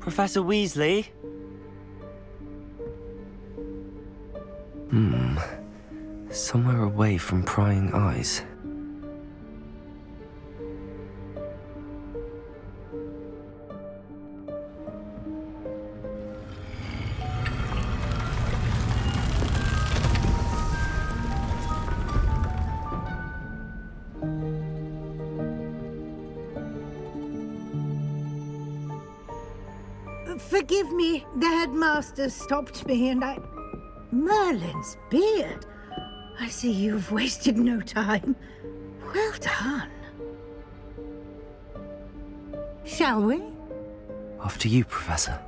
Professor Weasley? Somewhere away from prying eyes. Forgive me, the headmaster stopped me and I... Merlin's beard. I see you've wasted no time. Well done. Shall we? After you, Professor.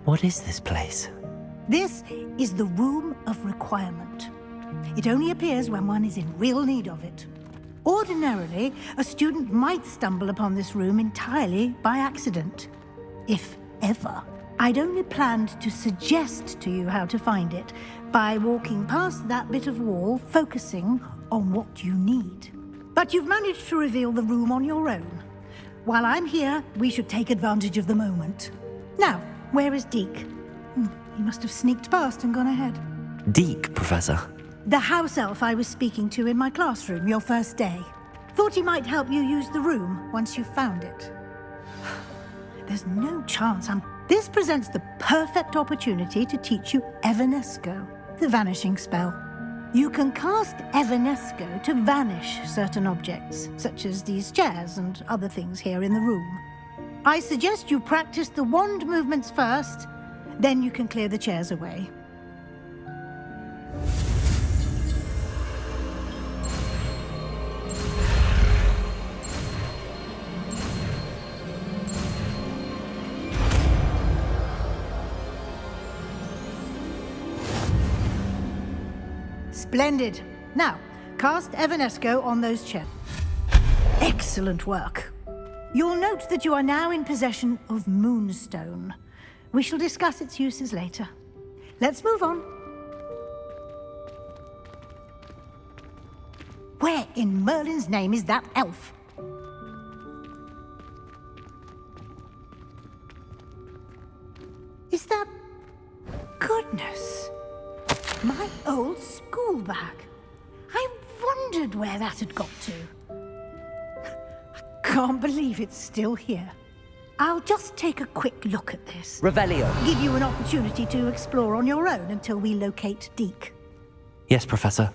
What is this place? This is the Room of Requirement. It only appears when one is in real need of it. Ordinarily, a student might stumble upon this room entirely by accident. If ever. I'd only planned to suggest to you how to find it by walking past that bit of wall, focusing on what you need. But you've managed to reveal the room on your own. While I'm here, we should take advantage of the moment. Now, where is Deke? He must have sneaked past and gone ahead. Deke, Professor. The house elf I was speaking to in my classroom your first day. Thought he might help you use the room once you found it. There's no chance This presents the perfect opportunity to teach you Evanesco, the vanishing spell. You can cast Evanesco to vanish certain objects, such as these chairs and other things here in the room. I suggest you practice the wand movements first, then you can clear the chairs away. Splendid. Now, cast Evanesco on those chairs. Excellent work. You'll note that you are now in possession of Moonstone. We shall discuss its uses later. Let's move on. Where in Merlin's name is that elf? Is that... Goodness. My old school bag. I wondered where that had got to. I can't believe it's still here. I'll just take a quick look at this. Revelio. Give you an opportunity to explore on your own until we locate Deke. Yes, Professor.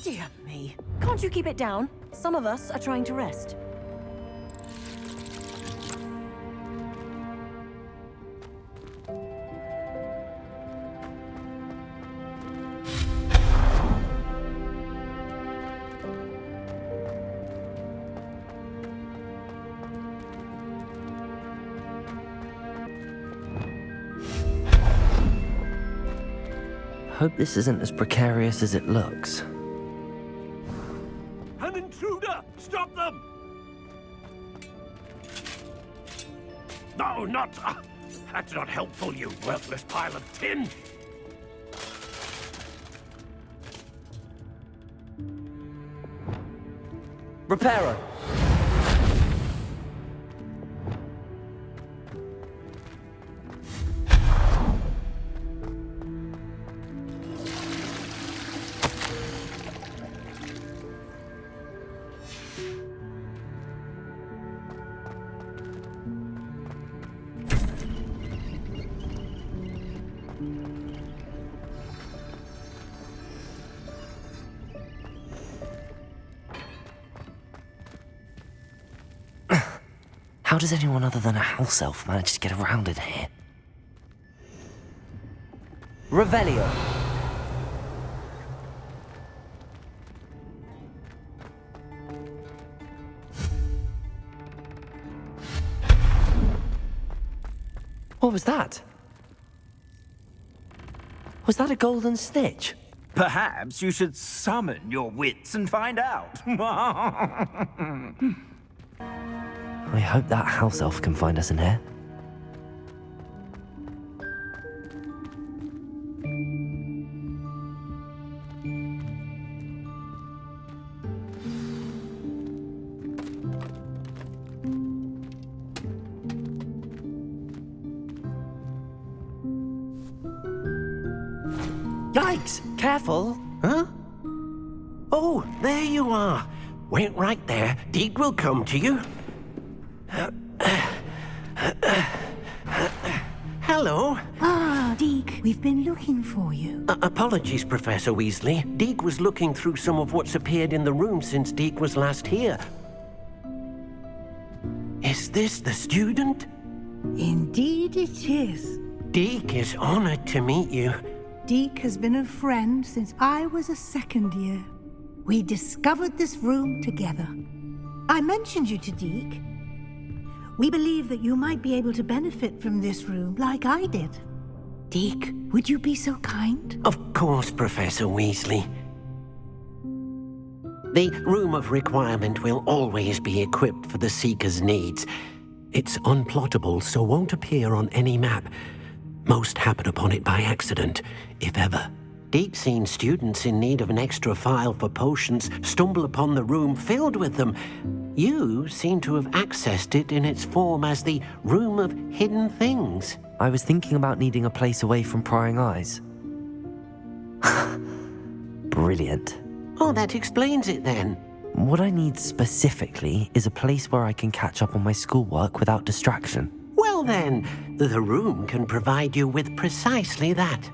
Dear me. Can't you keep it down? Some of us are trying to rest. Hope this isn't as precarious as it looks. An intruder! Stop them! No, not... that's not helpful, you worthless pile of tin! Reparo. How does anyone other than a house elf manage to get around in here? Revelio. What was that? Was that a golden snitch? Perhaps you should summon your wits and find out. I hope that house elf can find us in here. Yikes! Careful! Huh? Oh, there you are. Wait right there. Deek will come to you. Hello. Ah, Deke, we've been looking for you. Apologies, Professor Weasley. Deek was looking through some of what's appeared in the room since Deek was last here. Is this the student? Indeed it is. Deek is honored to meet you. Deke has been a friend since I was a second year. We discovered this room together. I mentioned you to Deke. We believe that you might be able to benefit from this room like I did. Deke, would you be so kind? Of course, Professor Weasley. The Room of Requirement will always be equipped for the Seeker's needs. It's unplottable, so won't appear on any map. Most happen upon it by accident, if ever. Deke's seen students in need of an extra file for potions stumble upon the room filled with them. You seem to have accessed it in its form as the Room of Hidden Things. I was thinking about needing a place away from prying eyes. Brilliant. Oh, that explains it then. What I need specifically is a place where I can catch up on my schoolwork without distraction. Well then, the room can provide you with precisely that.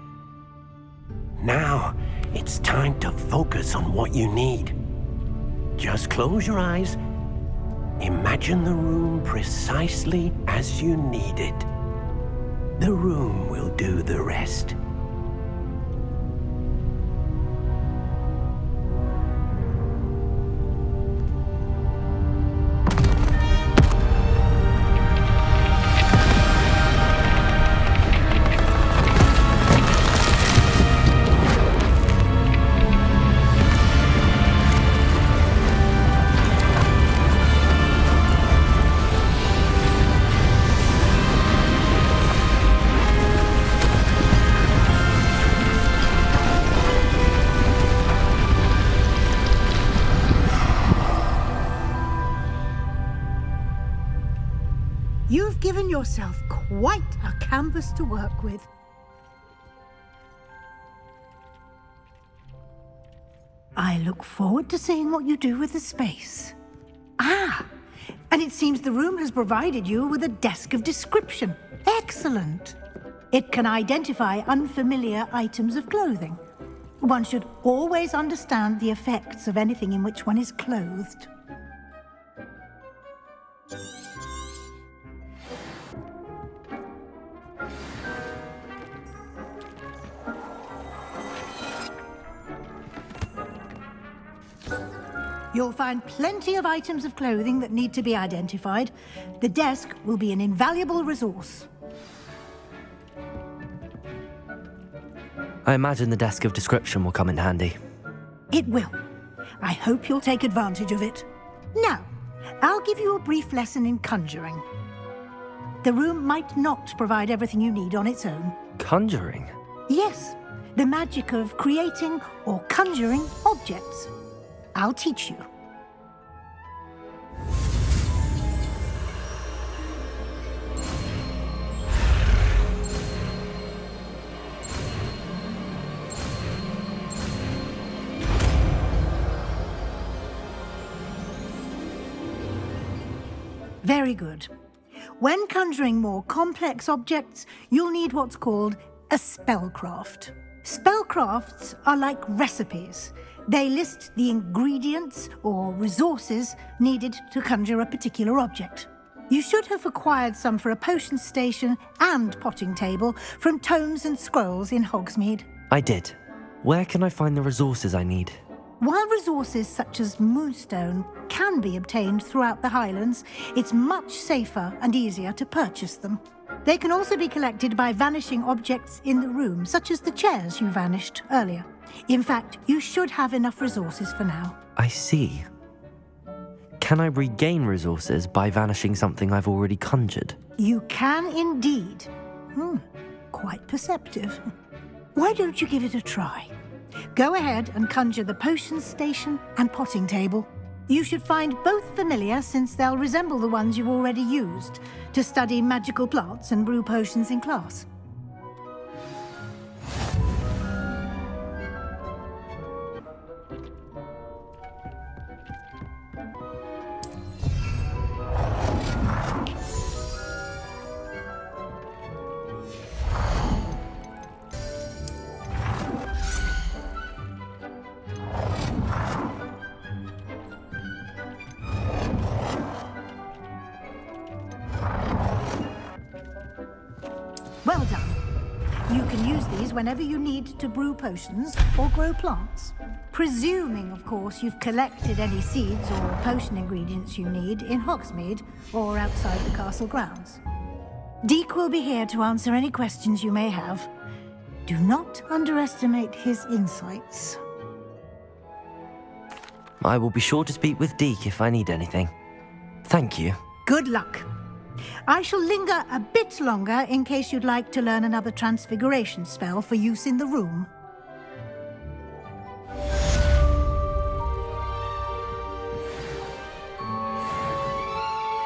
Now, it's time to focus on what you need. Just close your eyes. Imagine the room precisely as you need it. The room will do the rest. You've given yourself quite a canvas to work with. I look forward to seeing what you do with the space. Ah, and it seems the room has provided you with a desk of description. Excellent. It can identify unfamiliar items of clothing. One should always understand the effects of anything in which one is clothed. You'll find plenty of items of clothing that need to be identified. The desk will be an invaluable resource. I imagine the desk of description will come in handy. It will. I hope you'll take advantage of it. Now, I'll give you a brief lesson in conjuring. The room might not provide everything you need on its own. Conjuring? Yes, the magic of creating or conjuring objects. I'll teach you. Very good. When conjuring more complex objects, you'll need what's called a spellcraft. Spellcrafts are like recipes. They list the ingredients or resources needed to conjure a particular object. You should have acquired some for a potion station and potting table from tomes and scrolls in Hogsmeade. I did. Where can I find the resources I need? While resources such as moonstone can be obtained throughout the Highlands, it's much safer and easier to purchase them. They can also be collected by vanishing objects in the room, such as the chairs you vanished earlier. In fact, you should have enough resources for now. I see. can I regain resources by vanishing something I've already conjured? You can indeed. Quite perceptive. Why don't you give it a try? Go ahead and conjure the potions station and potting table. You should find both familiar since they'll resemble the ones you've already used to study magical plants and brew potions in class. Well done. You can use these whenever you need to brew potions or grow plants. Presuming, of course, you've collected any seeds or potion ingredients you need in Hogsmeade or outside the castle grounds. Deek will be here to answer any questions you may have. Do not underestimate his insights. I will be sure to speak with Deek if I need anything. Thank you. Good luck. I shall linger a bit longer in case you'd like to learn another transfiguration spell for use in the room.